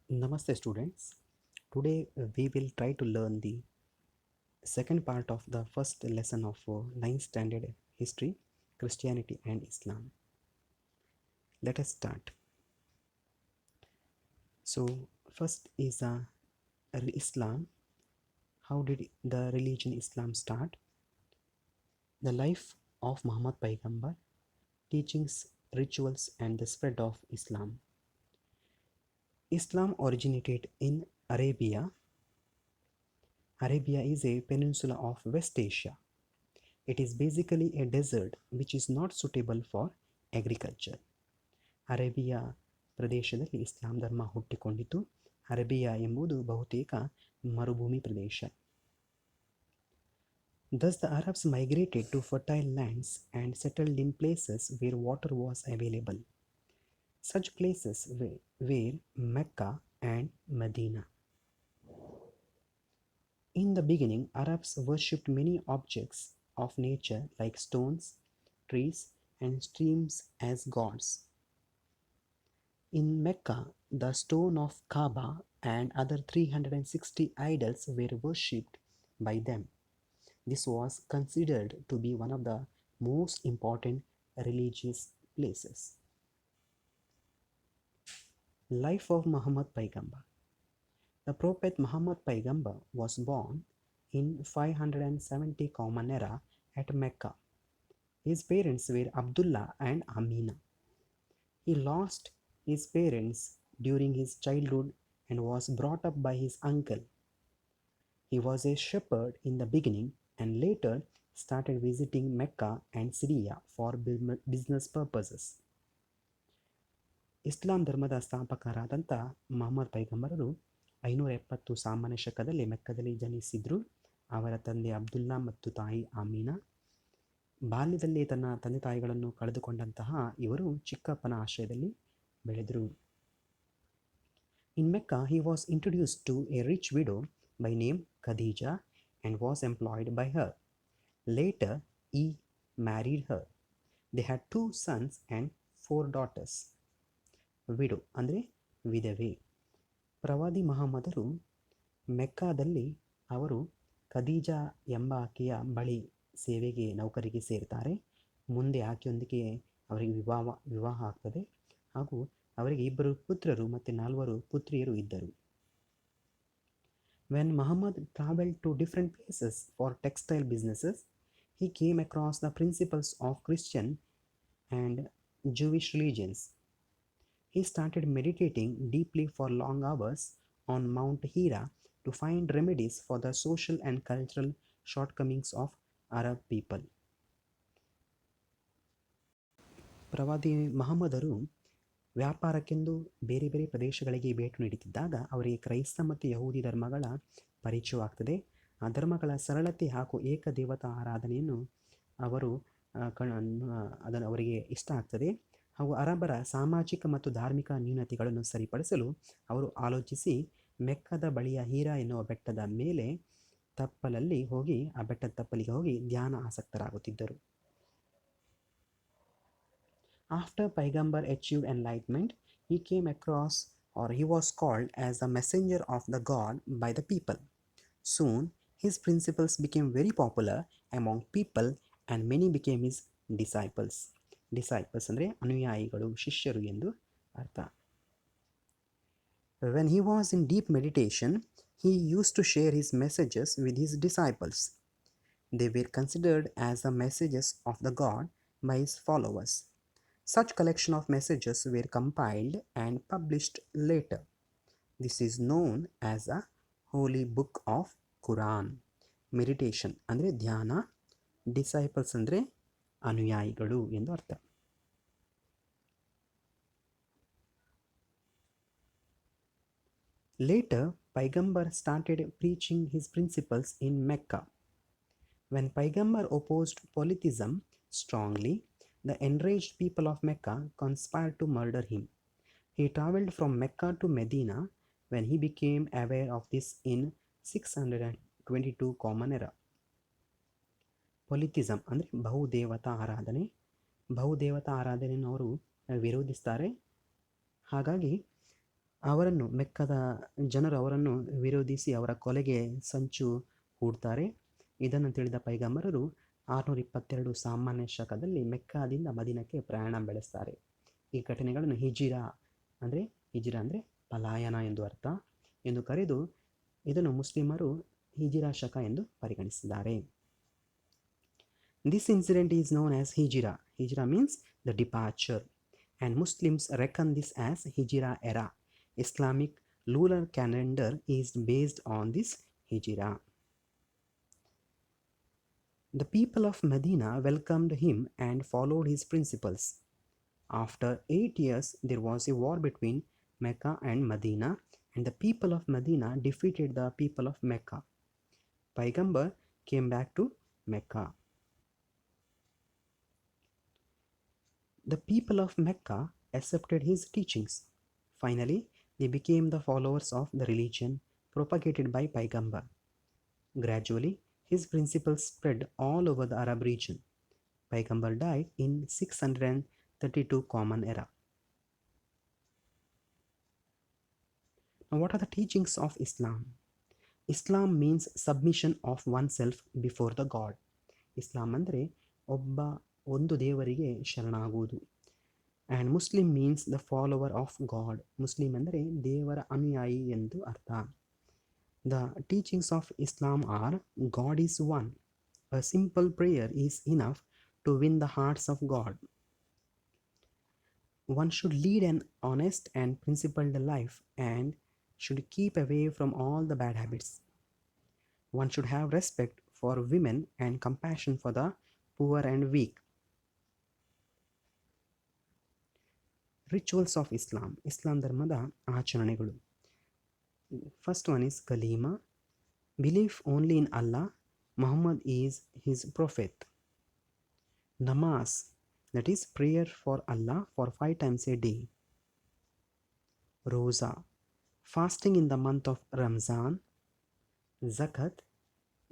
Namaste students. Today we will try to learn the second part of the first lesson of 9th standard history, Christianity and Islam. Let us start. So first is Islam. How did the religion Islam start? The life of Muhammad Paigambar, teachings, rituals and the spread of Islam. Islam originated in Arabia. Arabia is a peninsula of West Asia. It is basically a desert which is not suitable for agriculture. Arabia ಪ್ರದೇಶದಲ್ಲಿ ಇಸ್ಲಾಂ ಧರ್ಮ ಹುಟ್ಟಿಕೊಂಡಿತು. Arabia ಎಂಬುದು ಬಹುತೇಕ ಮರುಭೂಮಿ ಪ್ರದೇಶ. Thus the Arabs migrated to fertile lands and settled in places where water was available. Such places were Mecca and Medina. In the beginning, Arabs worshipped many objects of nature like stones, trees, and streams as gods. In Mecca, the stone of Kaaba and other 360 idols were worshipped by them. This was considered to be one of the most important religious places. Life of Muhammad Paigambar. The Prophet Muhammad Paigambar was born in 570 Common Era at Mecca. His parents were Abdullah and Amina. He lost his parents during his childhood and was brought up by his uncle. He was a shepherd in the beginning and later started visiting Mecca and Syria for business purposes. ಇಸ್ಲಾಂ ಧರ್ಮದ ಸ್ಥಾಪಕರಾದಂಥ ಮೊಹಮ್ಮದ್ ಪೈಗಂಬರರು 570 ಸಾಮಾನ್ಯ ಶಕದಲ್ಲಿ ಮೆಕ್ಕದಲ್ಲಿ ಜನಿಸಿದ್ರು. ಅವರ ತಂದೆ ಅಬ್ದುಲ್ಲಾ ಮತ್ತು ತಾಯಿ ಆಮೀನಾ. ಬಾಲ್ಯದಲ್ಲಿ ತನ್ನ ತಂದೆ ತಾಯಿಗಳನ್ನು ಕಳೆದುಕೊಂಡಂತಹ ಇವರು ಚಿಕ್ಕಪ್ಪನ ಆಶ್ರಯದಲ್ಲಿ ಬೆಳೆದರು. In Mecca, he was introduced to a rich widow by name Khadija and was employed by her. Later, he married her. They had 2 sons and 4 daughters. Widow ಅಂದರೆ ವಿಧವೆ. ಪ್ರವಾದಿ ಮಹಮ್ಮದರು ಮೆಕ್ಕಾದಲ್ಲಿ ಅವರು ಖದೀಜಾ ಎಂಬ ಆಕೆಯ ಬಳಿ ಸೇವೆಗೆ ನೌಕರಿಗೆ ಸೇರ್ತಾರೆ. ಮುಂದೆ ಆಕೆಯೊಂದಿಗೆ ಅವರಿಗೆ ವಿವಾಹ ಆಗ್ತದೆ ಹಾಗೂ ಅವರಿಗೆ 2 ಪುತ್ರರು ಮತ್ತು 4 ಪುತ್ರಿಯರು ಇದ್ದರು. When Muhammad traveled to different places for textile businesses, he came across the principles of Christian and Jewish religions. He started meditating deeply for long hours on Mount Hira to find remedies for the social and cultural shortcomings of Arab people. ಪ್ರವಾದಿ ಮಹಮ್ಮದರು ವ್ಯಾಪಾರಕ್ಕೆಂದು ಬೇರೆ ಬೇರೆ ಪ್ರದೇಶಗಳಿಗೆ ಭೇಟಿ ನೀಡುತ್ತಿದ್ದಾಗ ಅವರಿಗೆ ಕ್ರೈಸ್ತ ಮತ್ತು ಯಹೂದಿ ಧರ್ಮಗಳ ಪರಿಚಯವಾಗ್ತದೆ. ಆ ಧರ್ಮಗಳ ಸರಳತೆ ಹಾಗೂ ಏಕದೇವತಾ ಆರಾಧನೆಯನ್ನು ಅದನ್ನು ಅವರಿಗೆ ಇಷ್ಟ ಆಗ್ತದೆ. ಹಾಗೂ ಅರಬರ ಸಾಮಾಜಿಕ ಮತ್ತು ಧಾರ್ಮಿಕ ನ್ಯೂನತೆಗಳನ್ನು ಸರಿಪಡಿಸಲು ಅವರು ಆಲೋಚಿಸಿ ಮೆಕ್ಕದ ಬಳಿಯ ಹೀರಾ ಎನ್ನುವ ಬೆಟ್ಟದ ಮೇಲೆ ಬೆಟ್ಟದ ತಪ್ಪಲಿಗೆ ಹೋಗಿ ಧ್ಯಾನ ಆಸಕ್ತರಾಗುತ್ತಿದ್ದರು. After Paigambar achieved enlightenment, he was called as the messenger of the God by the people. Soon, his principles became very popular among people and many became his disciples. Disciples ಅಂದರೆ ಅನುಯಾಯಿಗಳು, ಶಿಷ್ಯರು ಎಂದು ಅರ್ಥ. When he was in deep meditation, he used to share his messages with his disciples. They were considered as the messages of the God by his followers. Such collection of messages were compiled and published later. This is known as a holy book of Quran. Meditation ಅಂದರೆ ಧ್ಯಾನ, disciples ಅಂದರೆ ಅನುಯಾಯಿಗಳು ಎಂದು ಅರ್ಥ. Later, Paigambar started preaching his principles in Mecca. When Paigambar opposed polytheism strongly, the enraged people of Mecca conspired to murder him. He traveled from Mecca to Medina when he became aware of this in 622 Common Era. ಪೊಲಿಥಿಸಮ್ ಅಂದರೆ ಬಹುದೇವತಾ ಆರಾಧನೆಯನ್ನು ಅವರು ವಿರೋಧಿಸ್ತಾರೆ. ಹಾಗಾಗಿ ಅವರನ್ನು ಮೆಕ್ಕದ ಜನರು ಅವರನ್ನು ವಿರೋಧಿಸಿ ಅವರ ಕೊಲೆಗೆ ಸಂಚು ಹೂಡ್ತಾರೆ. ಇದನ್ನು ತಿಳಿದ ಪೈಗಂಬರರು 622 ಸಾಮಾನ್ಯ ಶಕದಲ್ಲಿ ಮೆಕ್ಕಾದಿಂದ ಮದೀನಕ್ಕೆ ಪ್ರಯಾಣ ಬೆಳೆಸ್ತಾರೆ. ಈ ಘಟನೆಗಳನ್ನು ಹಿಜಿರಾ ಅಂದರೆ ಪಲಾಯನ ಎಂದು ಅರ್ಥ ಎಂದು ಕರೆದು ಇದನ್ನು ಮುಸ್ಲಿಮರು ಹಿಜಿರಾ ಶಕ ಎಂದು ಪರಿಗಣಿಸಿದ್ದಾರೆ. This incident is known as Hijra. Hijra means the departure, and Muslims reckon this as Hijra era. Islamic lunar calendar is based on this Hijra. The people of Medina welcomed him and followed his principles. After 8 years, there was a war between Mecca and Medina, and the people of Medina defeated the people of Mecca. Paigambar came back to Mecca. The people of Mecca accepted his teachings. Finally, they became the followers of the religion propagated by Paigambar. Gradually, his principles spread all over the Arab region. Paigambar died in 632 Common Era. Now, what are the teachings of Islam? Islam means submission of oneself before the God. Islam ಅಂದರೆ ಒಂದು ದೇವರಿಗೆ ಶರಣಾಗುವುದು. And Muslim means the follower of God. ಮುಸ್ಲಿಂ ಅಂದರೆ ದೇವರ ಅನುಯಾಯಿ ಎಂದು ಅರ್ಥ. The teachings of Islam are: God is one. A simple prayer is enough to win the hearts of God. One should lead an honest and principled life and should keep away from all the bad habits. One should have respect for women and compassion for the poor and weak. Rituals of Islam. Islam ಧರ್ಮದ ಆಚರಣೆಗಳು. First one is Kalima. Belief only in Allah. Muhammad is his prophet. Namaz. That is prayer for Allah for 5 times a day. Roza. Fasting in the month of Ramzan. Zakat,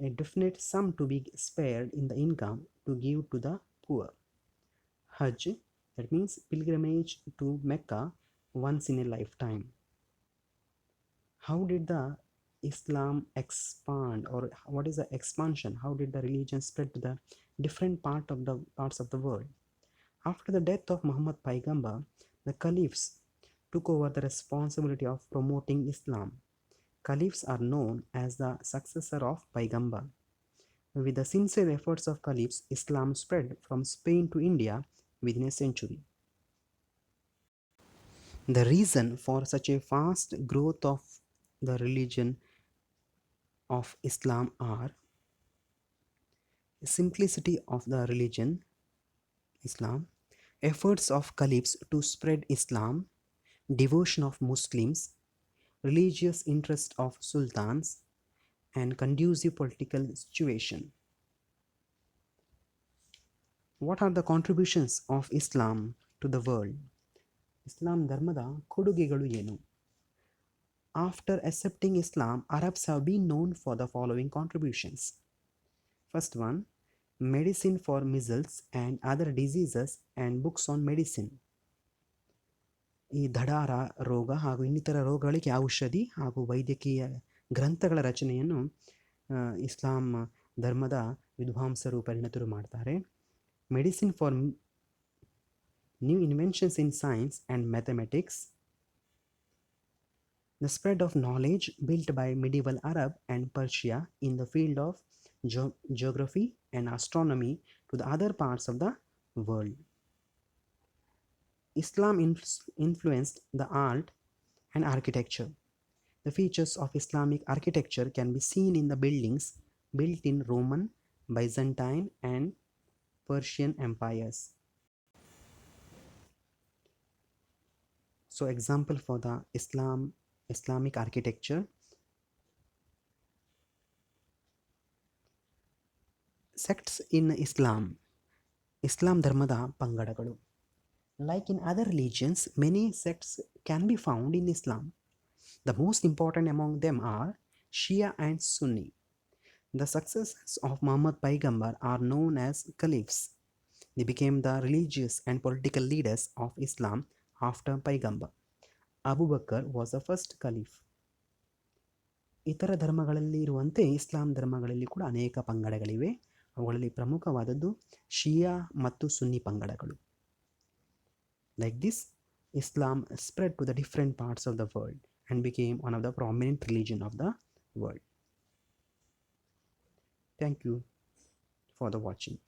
a definite sum to be spared in the income to give to the poor. Hajj, that means pilgrimage to Mecca once in a lifetime. How did the Islam expand, or what is the expansion? How did the religion spread to the different parts of the world? After the death of Muhammad Paigambar, the caliphs took over the responsibility of promoting Islam. Caliphs are known as the successor of Paigambar. With the sincere efforts of caliphs, Islam spread from Spain to India within a century. The reason for such a fast growth of the religion of Islam are: simplicity of the religion, Islam, efforts of caliphs to spread Islam, devotion of Muslims, religious interest of sultans, and conducive political situation. What are the contributions of Islam to the world? Islam ಧರ್ಮದ ಕೊಡುಗೆಗಳು ಏನು? After accepting Islam, Arabs have been known for the following contributions. First one, medicine for measles and other diseases and books on medicine. ಈ ದಡಾರ ರೋಗ ಹಾಗೂ ಇನ್ನಿತರ ರೋಗಗಳಿಗೆ ಔಷಧಿ ಹಾಗೂ ವೈದ್ಯಕೀಯ ಗ್ರಂಥಗಳ ರಚನೆಯನ್ನು ಇಸ್ಲಾಂ ಧರ್ಮದ ವಿದ್ವಾಂಸರು ಪರಿಣತರು ಮಾಡ್ತಾರೆ. Medicine for new inventions in science and mathematics. The spread of knowledge built by medieval Arab and Persia in the field of geography and astronomy to the other parts of the world. Islam influenced the art and architecture. The features of Islamic architecture can be seen in the buildings built in Roman, Byzantine, and Persian empires. So, example for the Islamic architecture: sects in Islam. Islam ಧರ್ಮದ ಪಂಗಡಗಳು. Like in other religions, many sects can be found in Islam. The most important among them are Shia and Sunni. The successors of Muhammad Paigambar are known as caliphs. They became the religious and political leaders of Islam after Paigambar. Abu Bakr was the first caliph. ಇತರ ಧರ್ಮಗಳಲ್ಲಿ ಇರುವಂತೆ ಇಸ್ಲಾಂ ಧರ್ಮಗಳಲ್ಲಿ ಕೂಡ ಅನೇಕ ಪಂಗಡಗಳಿವೆ. ಅವುಗಳಲ್ಲಿ ಪ್ರಮುಖವಾದದ್ದು ಶಿಯಾ ಮತ್ತು ಸುನ್ನಿ ಪಂಗಡಗಳು. Like this, Islam spread to the different parts of the world and became one of the prominent religion of the world. Thank you for the watching.